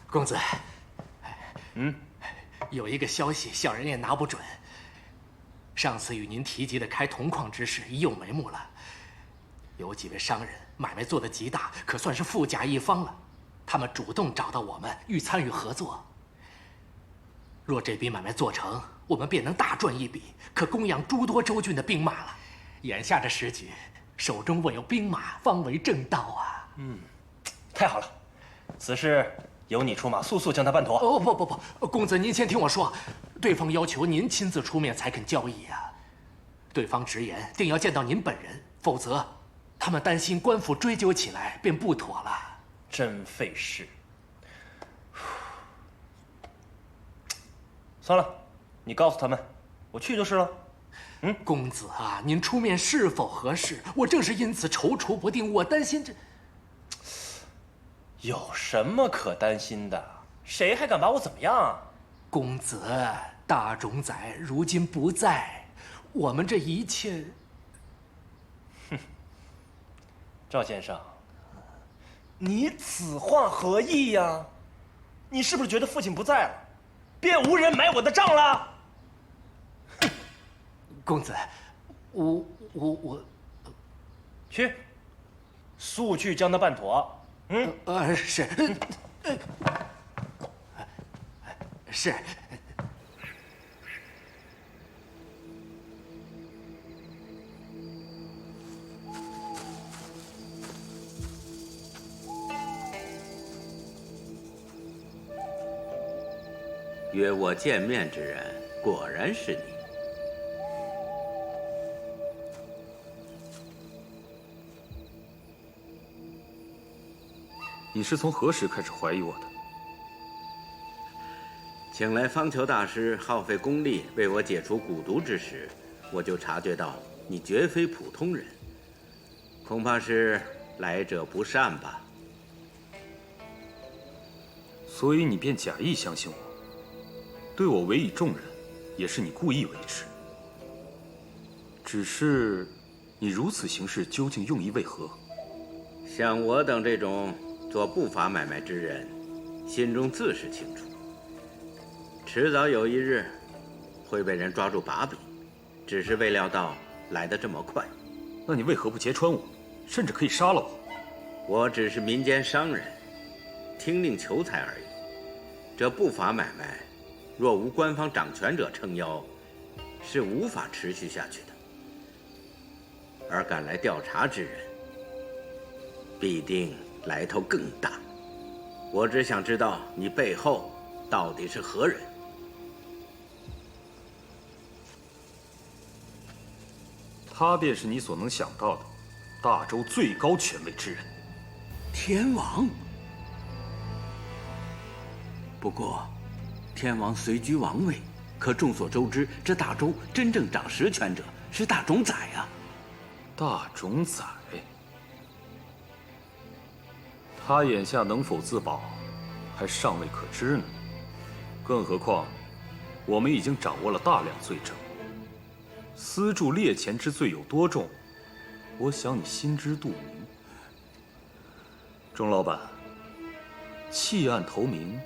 公子，有一个消息，小人也拿不准。上次与您提及的开铜矿之事已有眉目了，有几位商人买卖做得极大，可算是富甲一方了。他们主动找到我们，欲参与合作。若这笔买卖做成，我们便能大赚一笔，可供养诸多州郡的兵马了。眼下这时局，手中握有兵马，方为正道啊！太好了，此事由你出马，速速将他办妥。哦不，公子您先听我说，对方要求您亲自出面才肯交易啊。对方直言定要见到您本人，否则他们担心官府追究起来便不妥了。真费事。算了，你告诉他们，我去就是了。公子啊，您出面是否合适？我正是因此踌躇不定，我担心这。有什么可担心的？谁还敢把我怎么样啊？公子，大冢仔如今不在，我们这一切……赵先生，你此话何意呀？你是不是觉得父亲不在了，便无人买我的账了？公子，我去，速去将他办妥。是，是。约我见面之人，果然是你。你是从何时开始怀疑我的？请来方丘大师耗费功力为我解除蛊毒之时，我就察觉到你绝非普通人，恐怕是来者不善吧。所以你便假意相信我，对我委以重任，也是你故意为之。只是，你如此行事究竟用意为何？像我等这种做不法买卖之人，心中自是清楚，迟早有一日会被人抓住把柄，只是未料到来得这么快。那你为何不揭穿我，甚至可以杀了我？我只是民间商人，听令求财而已。这不法买卖，若无官方掌权者撑腰，是无法持续下去的。而敢来调查之人，必定来头更大。我只想知道你背后到底是何人。他便是你所能想到的大周最高权位之人——天王。不过，天王虽居王位，可众所周知，这大周真正掌实权者是大冢宰啊。大冢宰，他眼下能否自保，还尚未可知呢。更何况，我们已经掌握了大量罪证。私铸猎钱之罪有多重，我想你心知肚明。钟老板，弃暗投明，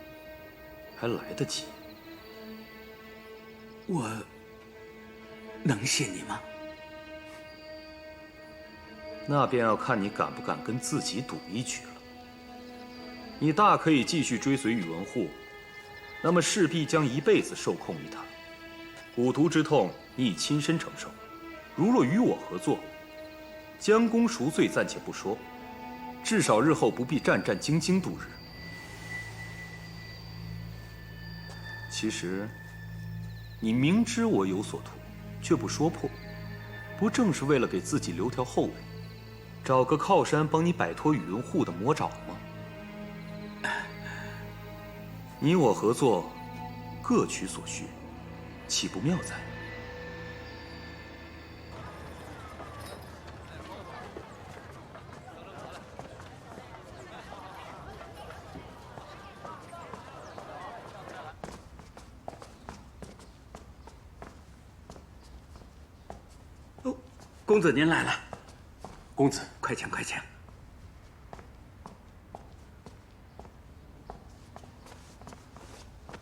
还来得及。我能信你吗？那便要看你敢不敢跟自己赌一局了。你大可以继续追随宇文护，那么势必将一辈子受控于他。蛊毒之痛，你已亲身承受。如若与我合作，将功赎罪暂且不说，至少日后不必战战兢兢度日。其实，你明知我有所图，却不说破，不正是为了给自己留条后路，找个靠山帮你摆脱宇文护的魔爪吗？你我合作，各取所需，岂不妙哉？哦，公子您来了。公子，快请，快请。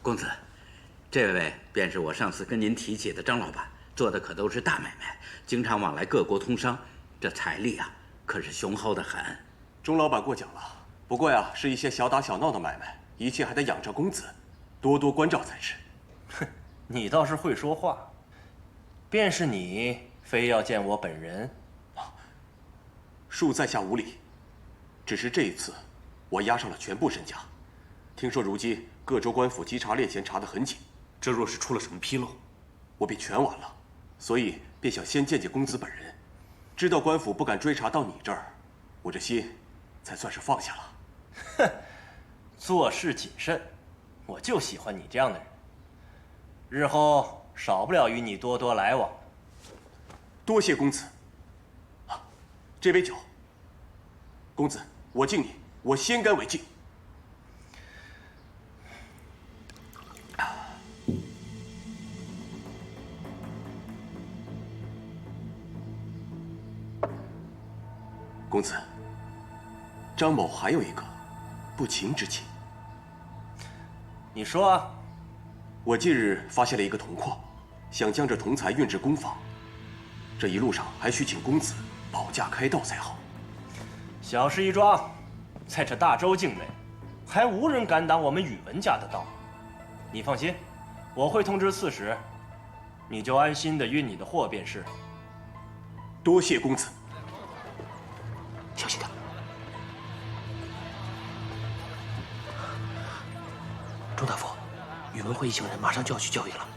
公子，这位便是我上次跟您提起的张老板，做的可都是大买卖，经常往来各国通商，这财力啊可是雄厚的很。钟老板过奖了，不过呀，是一些小打小闹的买卖，一切还得仰仗公子多多关照才是。哼，你倒是会说话。便是你非要见我本人，恕在下无礼。只是这一次，我押上了全部身家。听说如今各州官府稽查猎钱查得很紧，这若是出了什么纰漏，我便全完了。所以便想先见见公子本人，知道官府不敢追查到你这儿，我这心才算是放下了。哼，做事谨慎，我就喜欢你这样的人。日后少不了与你多多来往。多谢公子。啊，这杯酒，公子，我敬你，我先干为敬。公子，张某还有一个不情之请。你说啊。我近日发现了一个铜矿，想将这铜材运至工坊。这一路上还需请公子保驾开道才好。小事一桩，在这大周境内，还无人敢挡我们宇文家的道。你放心，我会通知刺史，你就安心的运你的货便是。多谢公子。小心点。钟大夫，宇文会一行人马上就要去教育了。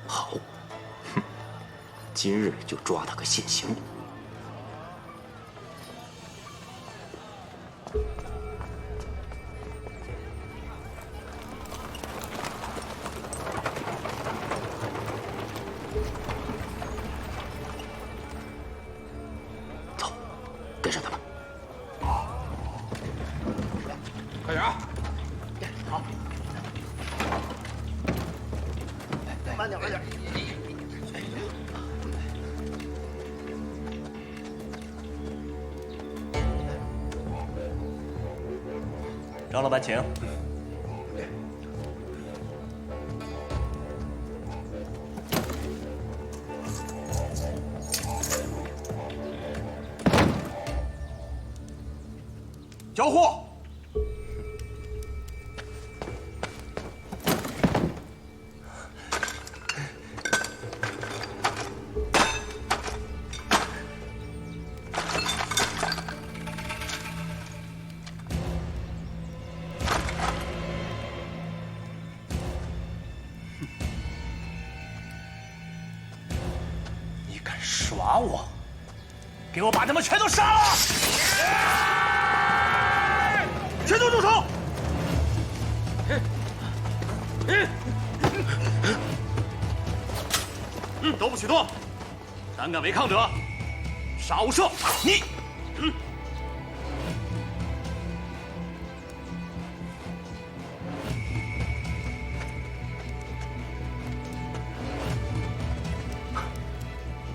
好，哼，今日就抓他个现行。走，跟上他们。快点啊！好。慢点，慢点。张老板，请。交货。你敢耍我？给我把他们全都杀了！全都住手！都不许动！胆敢违抗者，杀无赦！你，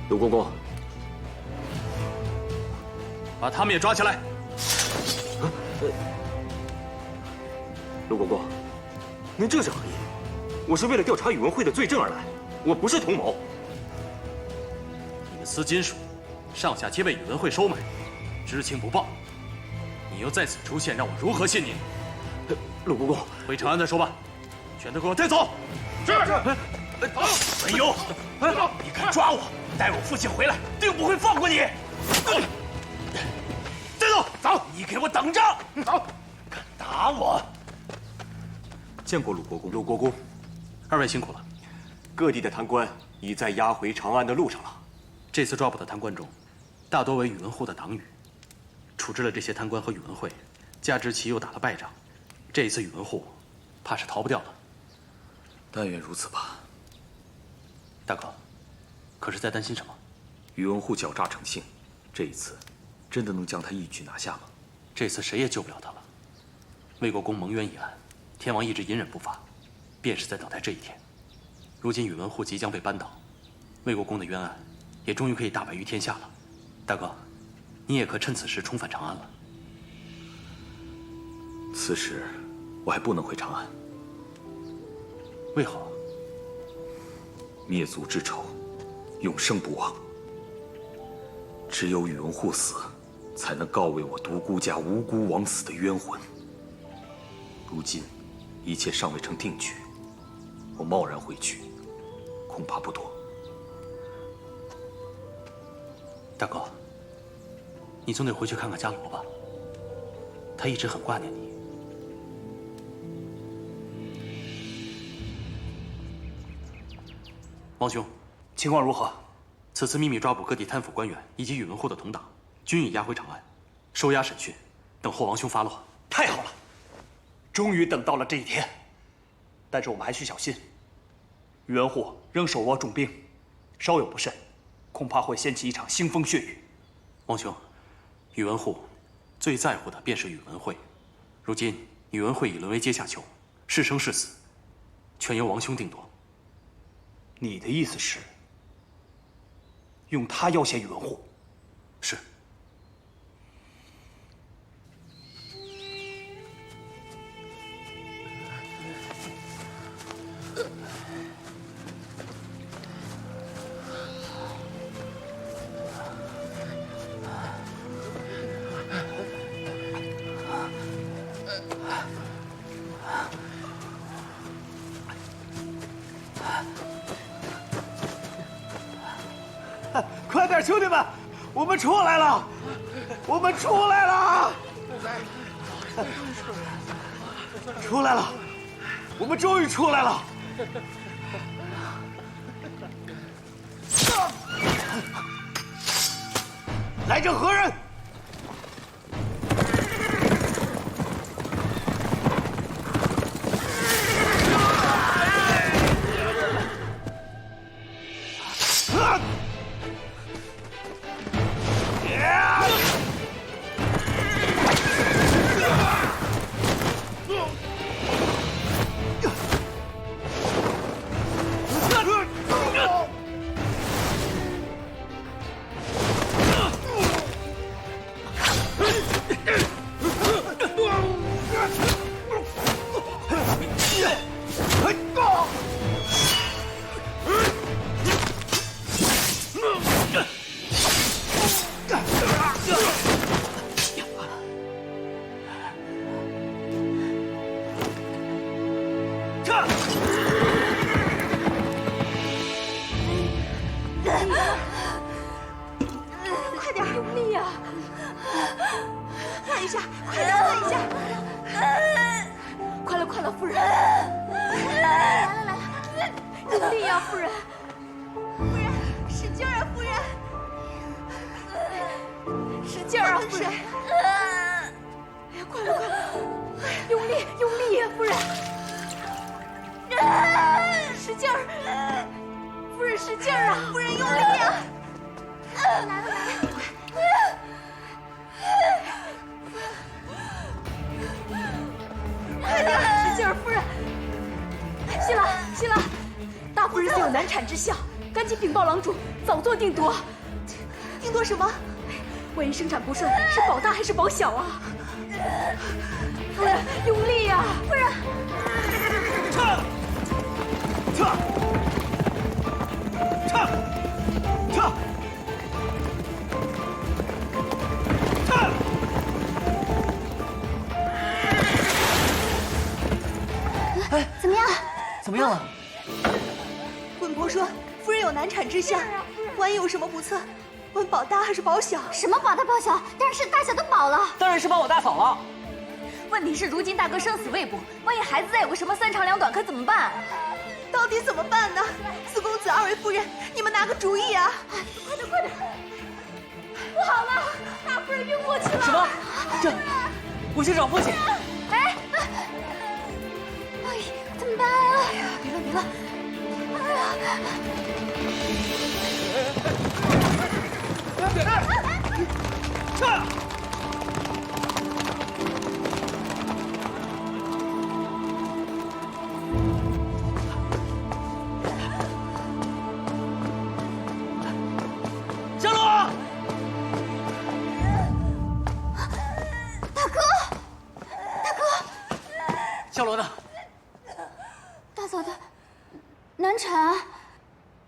卢公公，把他们也抓起来！卢公公，您这是何意？我是为了调查宇文会的罪证而来，我不是同谋。你们司金属，上下皆被宇文会收买，知情不报。你又在此出现，让我如何信你？陆公公，回长安再说吧。全都给我带走！是。文幽，你敢抓我，带我父亲回来，定不会放过你。带走，走！你给我等着！走！敢打我！见过鲁国公。鲁国公，二位辛苦了。各地的贪官已在押回长安的路上了。这次抓捕的贪官中，大多为宇文护的党羽。处置了这些贪官和宇文会，加之其又打了败仗，这一次宇文护怕是逃不掉了。但愿如此吧。大哥，可是在担心什么？宇文护狡诈成性，这一次真的能将他一举拿下吗？这次谁也救不了他了。魏国公蒙冤一案，天王一直隐忍不发，便是在等待这一天。如今宇文护即将被扳倒，魏国公的冤案也终于可以大白于天下了。大哥，你也可趁此时重返长安了。此时我还不能回长安。为何？灭族之仇，永生不忘。只有宇文护死，才能告慰我独孤家无辜枉死的冤魂。如今，一切尚未成定局，我贸然回去，恐怕不妥。大哥，你总得回去看看伽罗吧，他一直很挂念你。王兄，情况如何？此次秘密抓捕各地贪腐官员以及宇文护的同党，均已押回长安，收押审讯，等候王兄发落。太好了，终于等到了这一天。但是我们还需小心，宇文护仍手握重兵，稍有不慎，恐怕会掀起一场腥风血雨。王兄，宇文护最在乎的便是宇文慧，如今宇文慧已沦为阶下囚，是生是死，全由王兄定夺。你的意思是，用他要挟宇文护？是。快点，兄弟们，我们出来了！我们出来了！出来了！我们终于出来了！来者何人？快点，用力呀！换一下，快点换一下！快了，快了，夫人！来了来了，用力呀，夫人！夫人，使劲啊，夫人！使劲啊，夫人！哎呀，快了快了，用力用力呀，夫人！使劲儿！夫人使劲儿啊！夫人用力呀！来了来了，快点，使劲儿，夫人！希拉，希拉，大夫人虽有难产之象，赶紧禀报郎主，早做定夺。定夺什么？万一生产不顺，是保大还是保小啊？夫人，用力呀！夫人，哎，怎么样？怎么样了？稳婆说，夫人有难产之象，万一有什么不测，问保大还是保小？什么保大保小？当然是大小都保了。当然是保我大嫂了。问题是如今大哥生死未卜，万一孩子再有个什么三长两短，可怎么办？到底怎么办呢？四公子、二位夫人，你们拿个主意啊！快点，快点！不好了，大夫人晕过去了。什么？这，我去找父亲。哎，怎么办啊？哎呀，别了，别了！伽罗，大哥，大哥，小南辰，哎，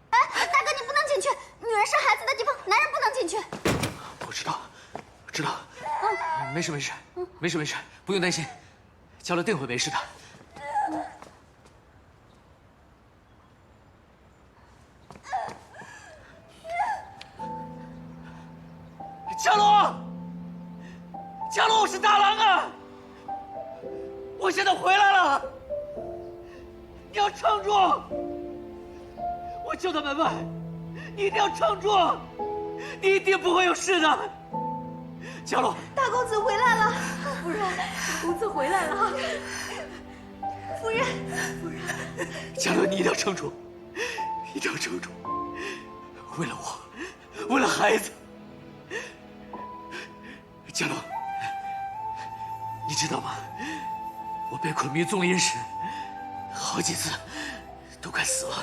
大哥，你不能进去，女人生孩子的地方，男人不能进去。我知道，知道。没事，不用担心，嘉乐定会没事的。嘉罗，嘉罗，我是大郎啊！我现在回来了，你要撑住！我就在门外，你一定要撑住，你一定不会有事的。嘉罗，大公子回来了，夫人，大公子回来了，夫人。嘉罗，你一定要撑住，一定要撑住，为了我，为了孩子。嘉罗，你知道吗？我被捆迷踪阴时，好几次都快死了，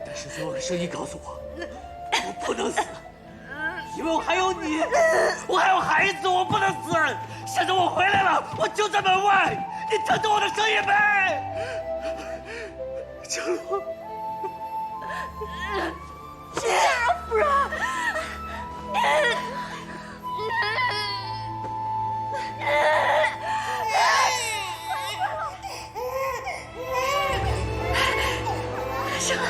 但是最后的声音告诉我，我不能死，因为我还有你，我还有孩子，我不能死。现在我回来了，我就在门外，你听懂我的声音没？嘉罗，是啊，夫人。生了。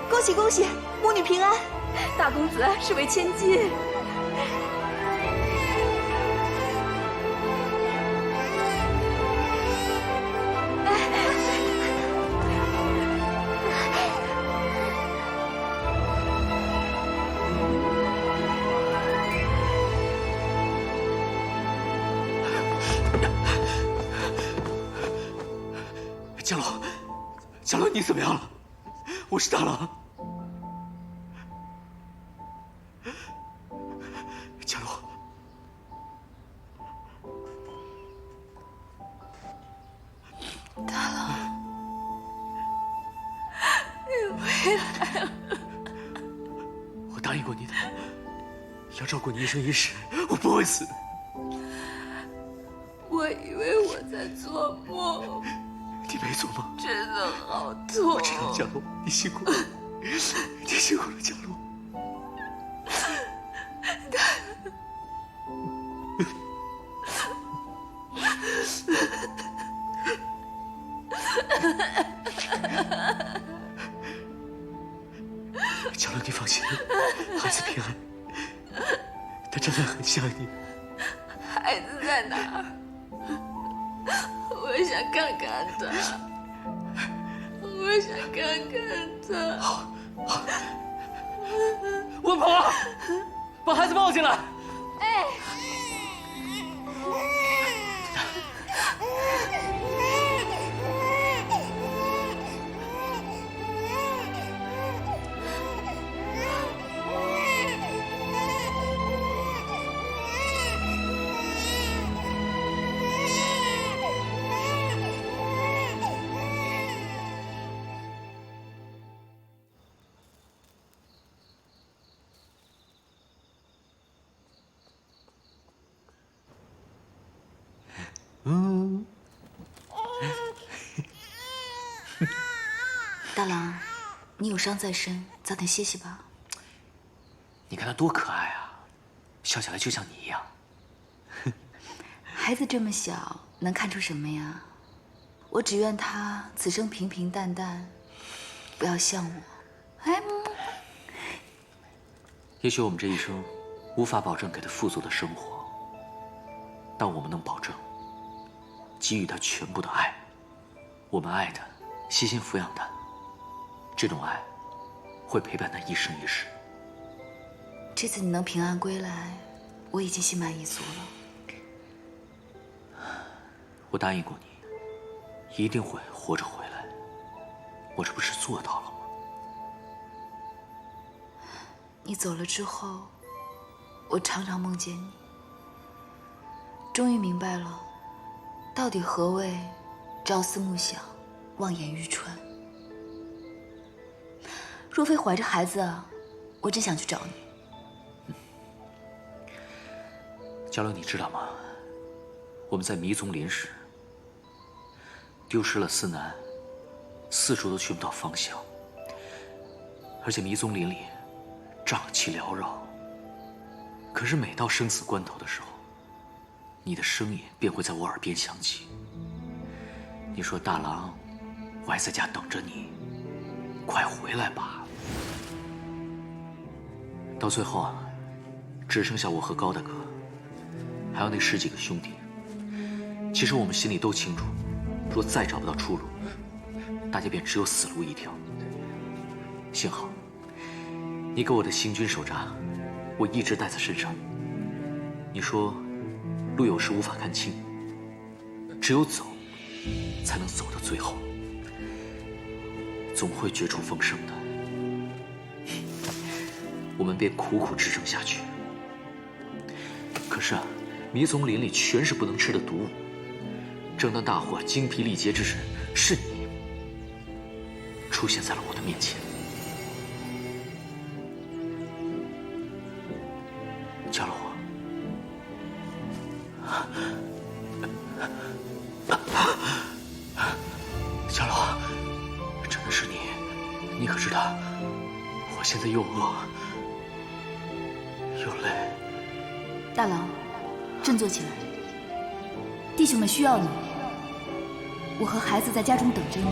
恭喜恭喜，母女平安！大公子是为千金。嘉罗，你怎么样了？我是大郎。嘉罗，大郎，你回来了。我答应过你的，要照顾你一生一世，我不会死的。我以为我在做梦。你没做梦，真的好痛。我知道，嘉罗，你辛苦了，你辛苦了，嘉罗。嘉罗，你放心，孩子平安，他真的很想你。孩子在哪儿？我想看看他，我想看看他。好，温婆，把孩子抱进来。哎。大郎，你有伤在身，早点歇息吧。你看他多可爱啊，笑起来就像你一样。孩子这么小，能看出什么呀？我只愿他此生平平淡淡，不要像我。哎，也许我们这一生无法保证给他富足的生活，但我们能保证给予他全部的爱。我们爱他，悉心抚养他，这种爱会陪伴他一生一世。这次你能平安归来，我已经心满意足了。我答应过你，一定会活着回来。我这不是做到了吗？你走了之后，我常常梦见你，终于明白了，到底何谓朝思暮想，望眼欲穿？若非怀着孩子啊，我真想去找你。嘉乐，你知道吗？我们在迷踪林时，丢失了思南，四处都寻不到方向，而且迷踪林里瘴气缭绕。可是每到生死关头的时候，你的声音便会在我耳边响起。你说：“大郎，我还在家等着你，快回来吧。”到最后啊，只剩下我和高大哥，还有那10几个兄弟。其实我们心里都清楚，若再找不到出路，大家便只有死路一条。幸好，你给我的行军手札，我一直带在身上。你说，路有时无法看清，只有走，才能走到最后，总会绝处逢生的。我们便苦苦支撑下去。可是啊，迷踪林里全是不能吃的毒物。正当大伙精疲力竭之时，是你出现在了我的面前。嘉罗，嘉罗，真的是你？你可知道，我现在又饿又累。大郎，振作起来，弟兄们需要你。我和孩子在家中等着你。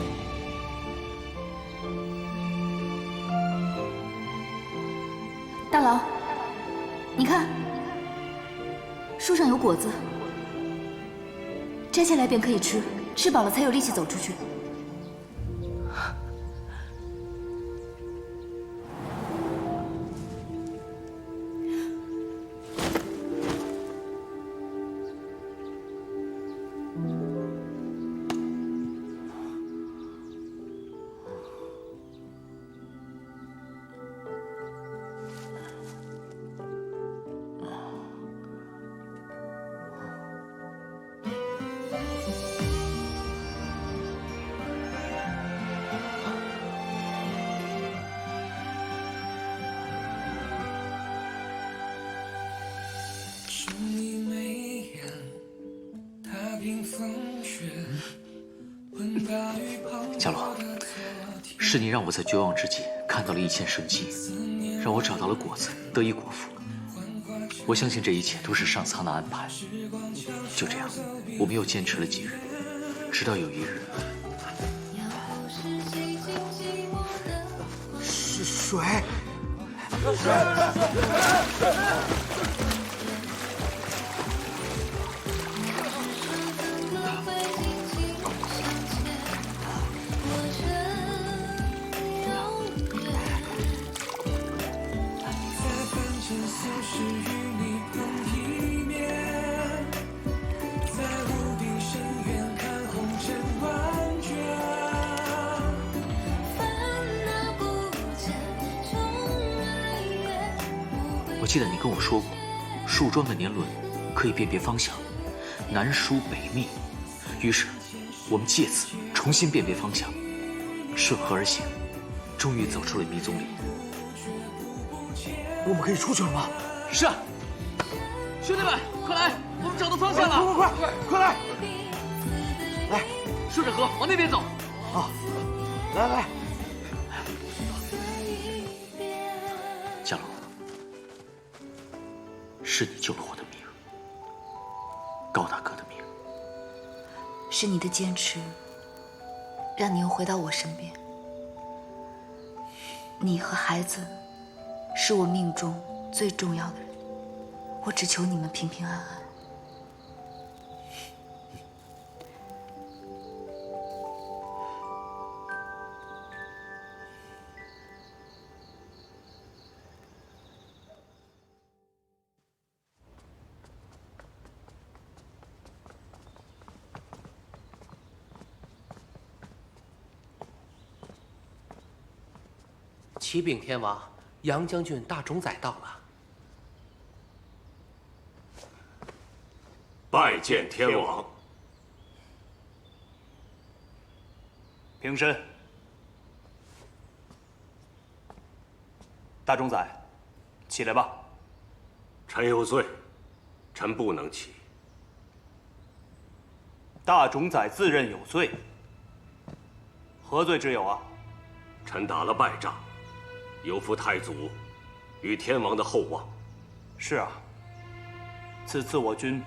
大郎，你看，树上有果子，摘下来便可以吃，吃饱了才有力气走出去。嘉罗，是你让我在绝望之际看到了一线生机，让我找到了果子，得以果腹。我相信这一切都是上苍的安排。就这样，我们又坚持了几日，直到有一日，是水。我记得你跟我说过，树桩的年轮可以辨别方向，南疏北密。于是，我们借此重新辨别方向，顺河而行，终于走出了迷踪林。我们可以出去了吗？是啊，兄弟们，快来，我们找到方向了！快来！来，顺着河往那边走。好，来。嘉龙，是你救了我的命，高大哥的命。是你的坚持，让你又回到我身边。你和孩子，是我命中最重要的人。我只求你们平平安安。启禀天王，杨将军大冢宰到了。拜见天王。平身。大冢宰，起来吧。臣有罪，臣不能起。大冢宰自认有罪，何罪之有啊？臣打了败仗，有负太祖与天王的厚望。是啊，此次我军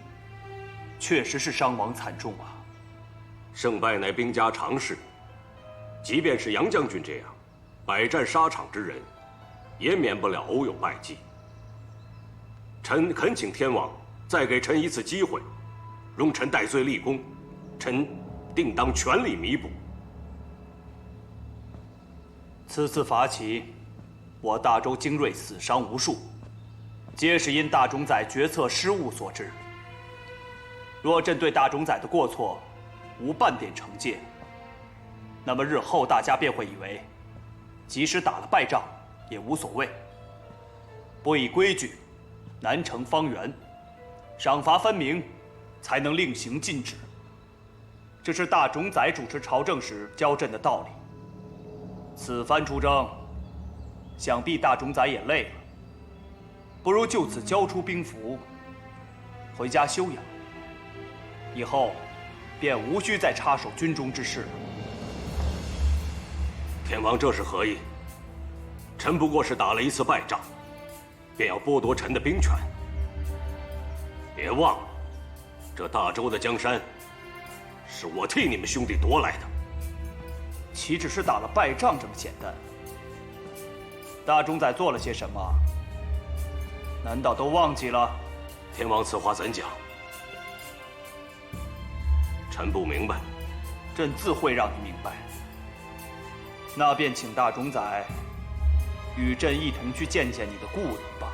确实是伤亡惨重啊。胜败乃兵家常事，即便是杨将军这样百战沙场之人，也免不了偶有败绩。臣恳请天王再给臣一次机会，容臣戴罪立功，臣定当全力弥补。此次伐齐，我大周精锐死伤无数，皆是因大冢宰决策失误所致。若朕对大冢宰的过错无半点惩戒，那么日后大家便会以为，即使打了败仗也无所谓。不以规矩，难成方圆，赏罚分明，才能令行禁止。这是大冢宰主持朝政时教朕的道理。此番出征，想必大冢宰也累了，不如就此交出兵符，回家休养。以后便无需再插手军中之事了。天王这是何意？臣不过是打了一次败仗，便要剥夺臣的兵权？别忘了，这大周的江山，是我替你们兄弟夺来的。岂只是打了败仗这么简单？大冢宰做了些什么？难道都忘记了？天王此话怎讲？臣不明白。朕自会让你明白。那便请大冢宰与朕一同去见见你的故人吧。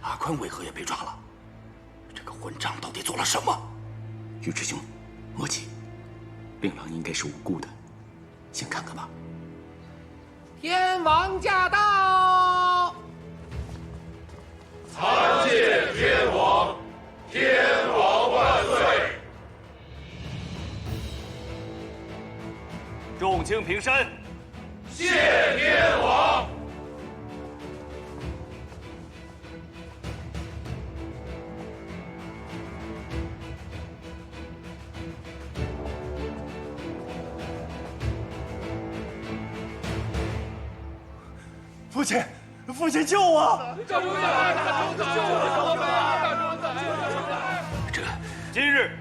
阿宽为何也被抓了？这个混账到底做了什么？尉迟兄，莫急，令郎应该是无辜的，先看看吧。天王驾到！参见天王，天王万岁！众卿平身。谢天王。父亲，父亲救我！大冢宰，大冢宰，救我们！大冢宰，今日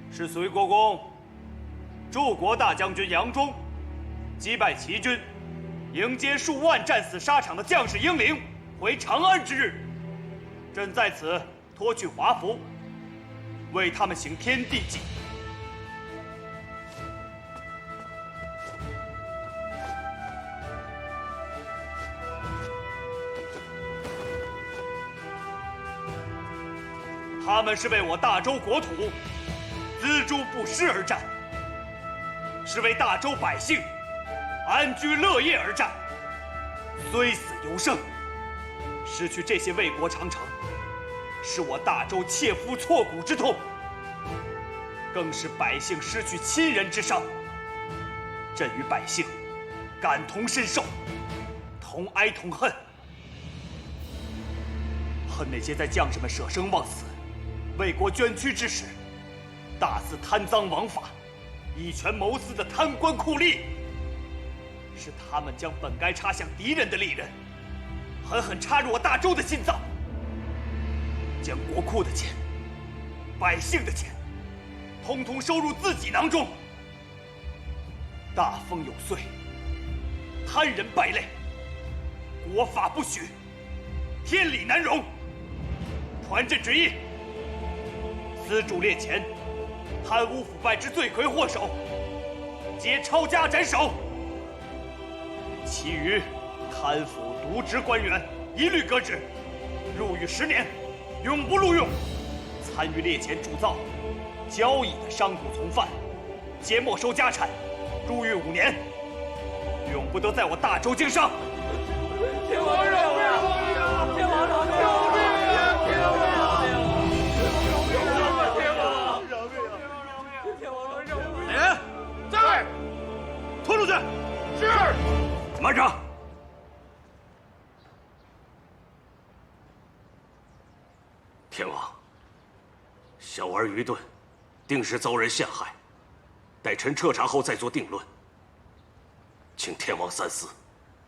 是隋国公柱国大将军杨忠击败齐军，迎接数万战死沙场的将士英灵回长安之日。朕在此脱去华服，为他们行天地祭。他们是为我大周国土锱铢不施而战，是为大周百姓安居乐业而战。虽死犹生，失去这些卫国长城，是我大周切肤挫骨之痛，更是百姓失去亲人之伤。朕与百姓感同身受，同哀同恨，恨那些在将士们舍生忘死、为国捐躯之时，大肆贪赃枉法、以权谋私的贪官酷吏。是他们将本该插向敌人的利刃，狠狠插入我大周的心脏，将国库的钱、百姓的钱，统统收入自己囊中。大风有岁，贪人败类，国法不许，天理难容。传朕旨意，私铸列钱、贪污腐败之罪魁祸首，皆抄家斩首；其余贪腐渎职官员，一律革职，入狱10年，永不录用。参与列钱铸造、交易的商贾从犯，皆没收家产，入狱5年，永不得在我大周经商。天王饶命！天王饶命！救命啊！天王饶命！天王饶命！天王饶命！来人，在，拖出去。是。慢着。天王，小儿愚钝，定是遭人陷害，待臣彻查后再做定论。请天王三思。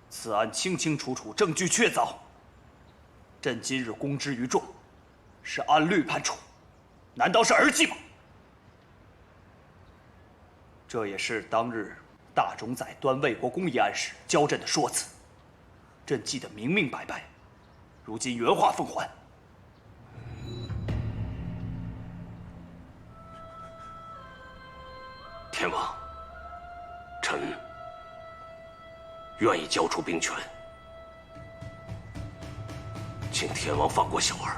此案清清楚楚，证据确凿。朕今日公之于众，是按律判处，难道是儿戏吗？这也是当日大冢宰端魏国公一案时交朕的说辞，朕记得明明白白，如今原话奉还。天王，臣愿意交出兵权，请天王放过小儿。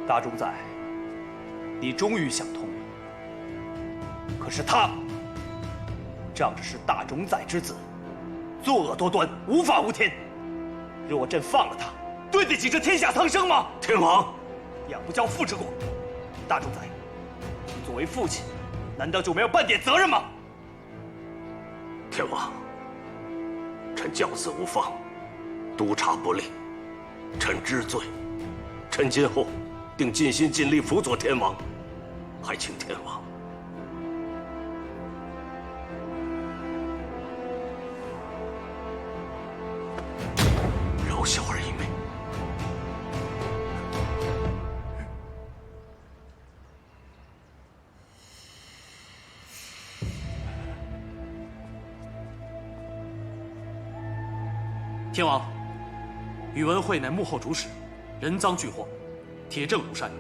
大冢宰，你终于想通了。可是他仗着是大冢宰之子，作恶多端，无法无天。若朕放了他，对得起这天下苍生吗？天王，养不教，父之过。大冢宰，你作为父亲，难道就没有半点责任吗？天王，臣教子无方，督察不力，臣知罪。臣今后定尽心尽力辅佐天王，还请天王饶小儿一命。天王，宇文慧乃幕后主使，人赃俱获，铁证如山。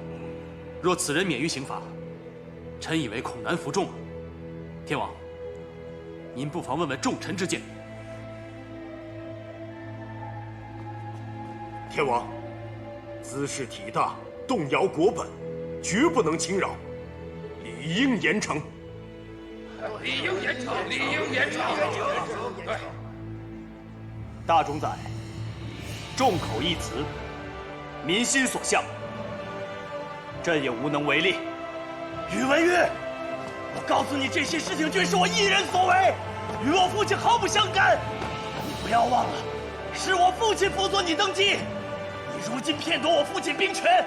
若此人免于刑罚，臣以为恐难服众啊。天王，您不妨问问众臣之见。天王，兹事体大，动摇国本，绝不能轻饶，理应严惩。理应严惩，理应严惩。大冢宰，众口一词，民心所向，朕也无能为力。宇文钰，我告诉你，这些事情均是我一人所为，与我父亲毫不相干。你不要忘了，是我父亲辅佐你登基，你如今骗夺我父亲兵权，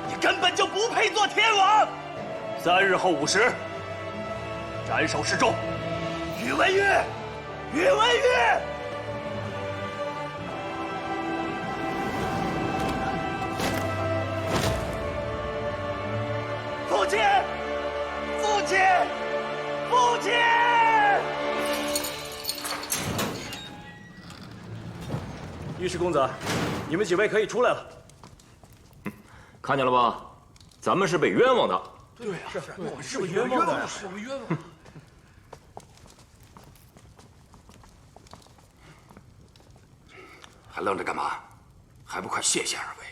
你根本就不配做天王。3日后5时，斩首示众。宇文钰，宇文钰。父亲，父亲，父亲！御史公子，你们几位可以出来了。看见了吧？咱们是被冤枉的。对呀，我们是被冤枉的，我们冤枉。还愣着干嘛？还不快谢谢二位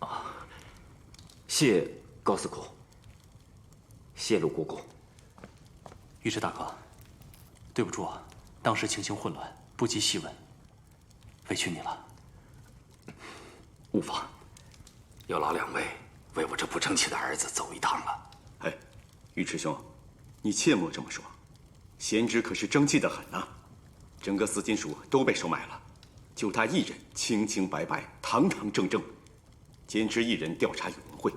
啊！谢高司空，谢陆国公。御史大哥，对不住啊，当时情形混乱，不及细问，委屈你了。无妨，有劳两位为我这不争气的儿子走一趟了。哎，尉迟兄，你切莫这么说，贤侄可是争气的很呐。整个四金属都被收买了，就他一人清清白白、堂堂正正，坚持一人调查宇文会，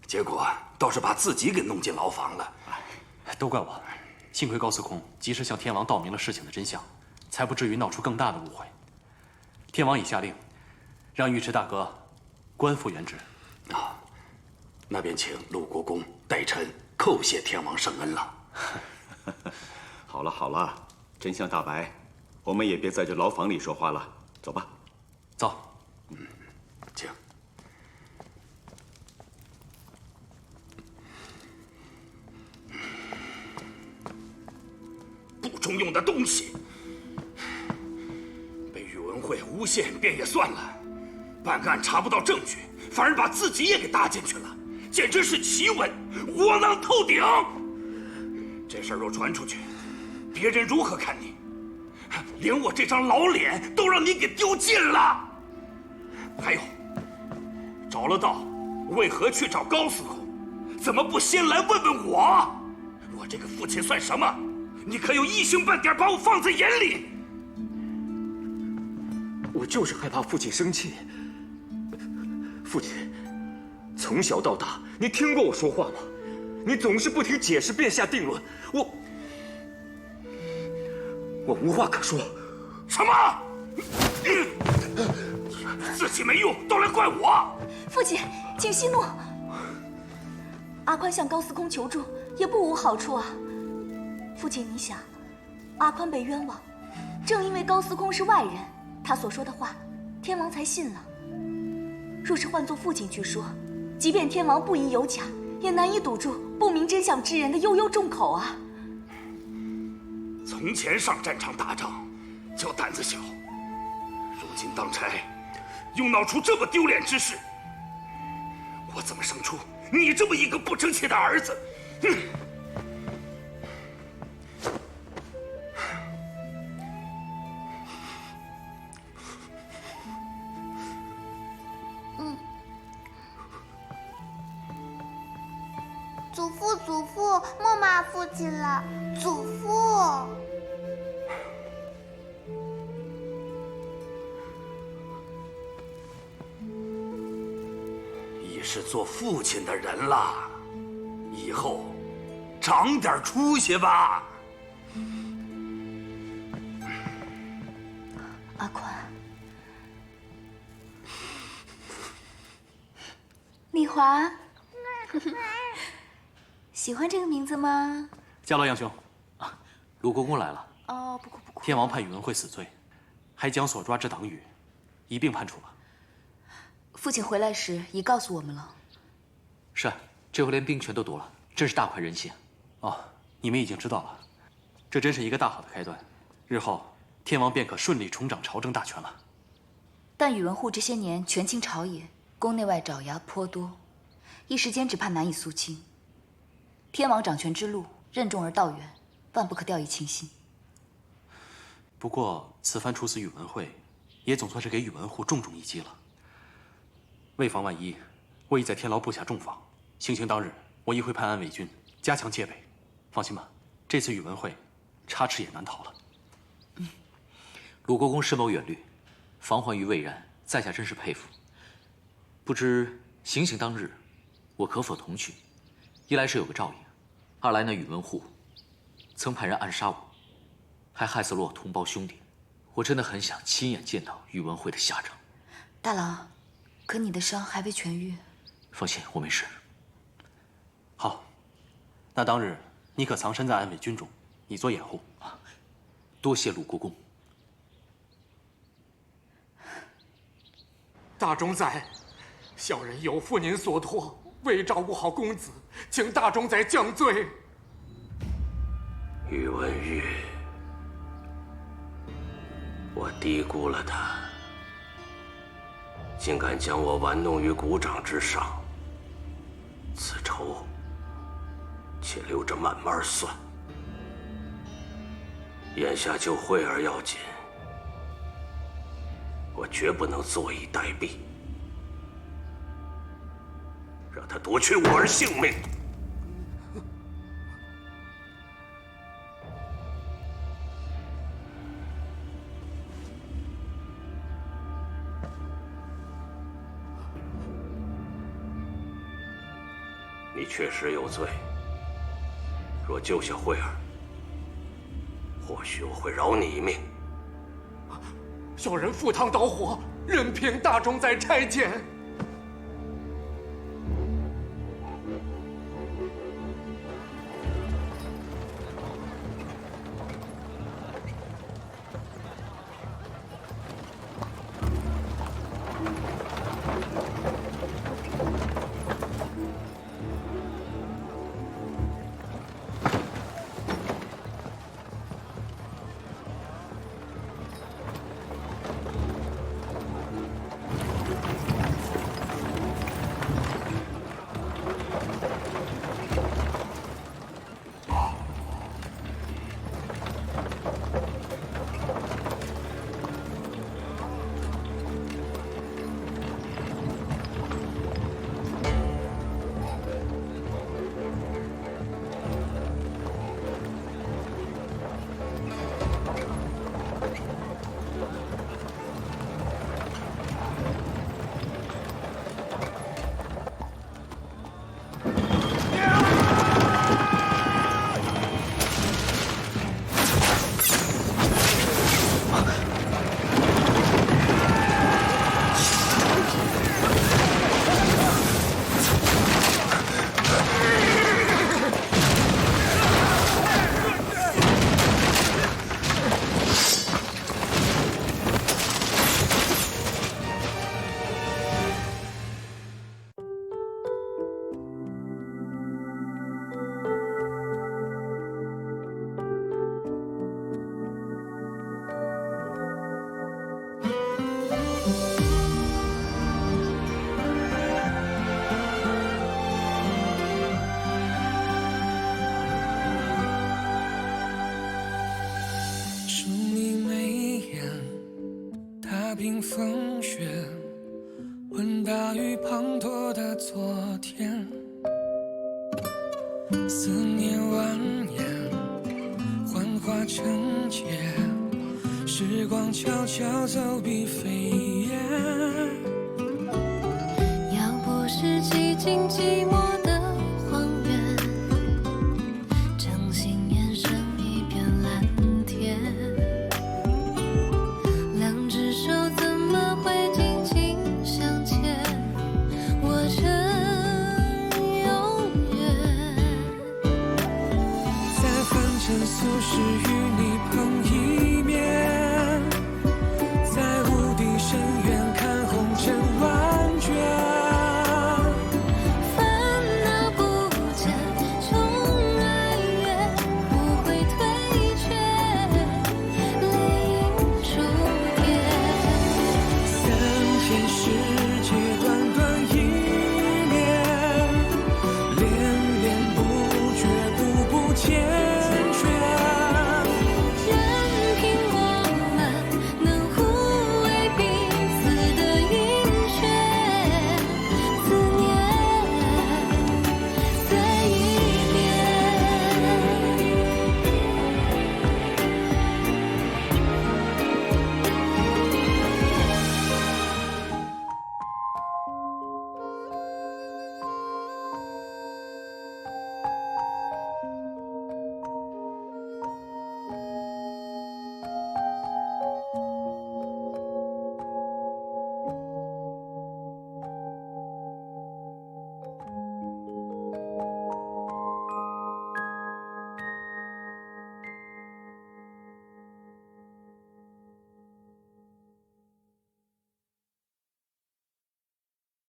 结果倒是把自己给弄进牢房了。都怪我，幸亏高司空及时向天王道明了事情的真相，才不至于闹出更大的误会。天王已下令，让尉迟大哥官复原职。那便请陆国公代臣叩谢天王圣恩了。好了好了，真相大白，我们也别在这牢房里说话了，走吧。走。请。不中用的东西，被宇文会诬陷便也算了，办案查不到证据，反而把自己也给搭进去了，简直是奇闻，窝囊透顶。这事儿若传出去，别人如何看你？连我这张老脸都让你给丢尽了。还有，找了道，为何去找高司空？怎么不先来问问我？我这个父亲算什么？你可有一星半点把我放在眼里？我就是害怕父亲生气。父亲，从小到大，你听过我说话吗？你总是不停解释便下定论，我无话可说。什么？自己没用，都来怪我！父亲，请息怒。阿宽向高司空求助，也不无好处啊。父亲，你想，阿宽被冤枉，正因为高司空是外人，他所说的话，天王才信了。若是换作父亲去说，即便天王不疑有假，也难以堵住不明真相之人的悠悠众口啊。从前上战场打仗，叫胆子小，如今当差，又闹出这么丢脸之事，我怎么生出你这么一个不争气的儿子？哼！祖父，莫骂父亲了。祖父，已是做父亲的人了，以后长点出息吧。阿宽，丽华。喜欢这个名字吗？家老杨兄，鲁国公来了。哦，不哭。天王判宇文会死罪，还将所抓之党羽一并判处了。父亲回来时已告诉我们了。是啊，这回连兵权都夺了，真是大快人心。哦，你们已经知道了，这真是一个大好的开端，日后天王便可顺利重掌朝政大权了。但宇文护这些年权倾朝野，宫内外爪牙颇多，一时间只怕难以肃清。天王掌权之路任重而道远，万不可掉以轻心。不过此番处死宇文会，也总算是给宇文护重重一击了。为防万一，我已在天牢布下重防。行刑当日，我亦会派安卫军加强戒备。放心吧，这次宇文会插翅也难逃了。鲁国公深谋远虑，防患于未然，在下真是佩服。不知行刑当日，我可否同去？一来是有个照应，二来那宇文护曾派人暗杀我，还害死了我同胞兄弟，我真的很想亲眼见到宇文会的下场。大郎，可你的伤还未痊愈。放心，我没事。好，那当日你可藏身在安卫军中，以作掩护。多谢鲁国公。大冢宰，小人有负您所托，未照顾好公子，请大冢宰降罪。宇文玉，我低估了他，竟敢将我玩弄于股掌之上。此仇，且留着慢慢算。眼下救慧儿要紧，我绝不能坐以待毙，让他夺去我儿性命。你确实有罪，若救下慧儿，或许我会饶你一命。小人赴汤蹈火，任凭大冢宰差遣。冰封雪，问大雨滂沱的昨天。思念蜿蜒，幻化成劫，时光悄悄走笔飞燕。要不是几经寂寞。